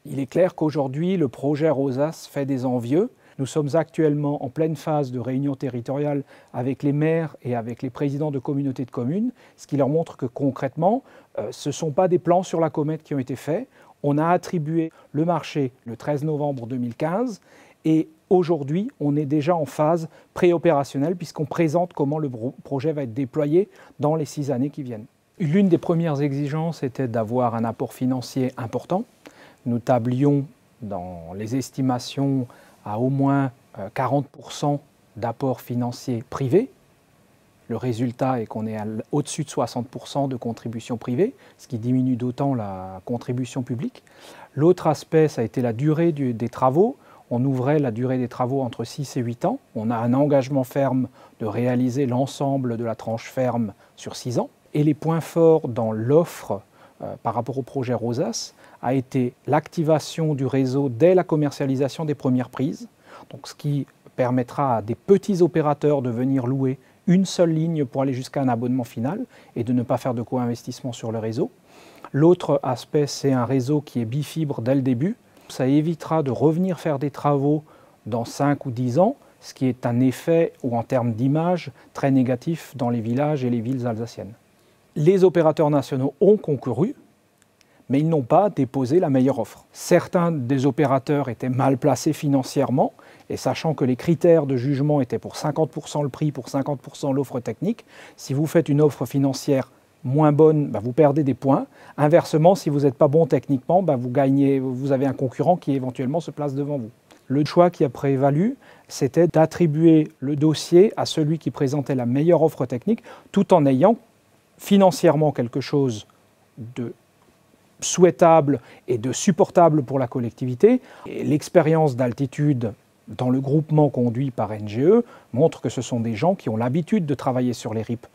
Il est clair qu'aujourd'hui, le projet Rosace fait des envieux. Nous sommes actuellement en pleine phase de réunion territoriale avec les maires et avec les présidents de communautés de communes, ce qui leur montre que concrètement, ce ne sont pas des plans sur la comète qui ont été faits. On a attribué le marché le 13 novembre 2015 et aujourd'hui, on est déjà en phase préopérationnelle puisqu'on présente comment le projet va être déployé dans les 6 années qui viennent. L'une des premières exigences était d'avoir un apport financier important. Nous tablions dans les estimations à au moins 40% d'apport financier privé. Le résultat est qu'on est au-dessus de 60% de contribution privée, ce qui diminue d'autant la contribution publique. L'autre aspect, ça a été la durée des travaux. On ouvrait la durée des travaux entre 6 et 8 ans. On a un engagement ferme de réaliser l'ensemble de la tranche ferme sur 6 ans. Et les points forts dans l'offre par rapport au projet Rosace a été l'activation du réseau dès la commercialisation des premières prises, donc ce qui permettra à des petits opérateurs de venir louer une seule ligne pour aller jusqu'à un abonnement final et de ne pas faire de co-investissement sur le réseau. L'autre aspect, c'est un réseau qui est bifibre dès le début. Ça évitera de revenir faire des travaux dans 5 ou 10 ans, ce qui est un effet, ou en termes d'image, très négatif dans les villages et les villes alsaciennes. Les opérateurs nationaux ont concouru, mais ils n'ont pas déposé la meilleure offre. Certains des opérateurs étaient mal placés financièrement, et sachant que les critères de jugement étaient pour 50% le prix, pour 50% l'offre technique, si vous faites une offre financière moins bonne, vous perdez des points. Inversement, si vous n'êtes pas bon techniquement, vous avez un concurrent qui éventuellement se place devant vous. Le choix qui a prévalu, c'était d'attribuer le dossier à celui qui présentait la meilleure offre technique, tout en ayant financièrement quelque chose de souhaitable et de supportable pour la collectivité. L'expérience d'altitude dans le groupement conduit par NGE montre que ce sont des gens qui ont l'habitude de travailler sur les RIP.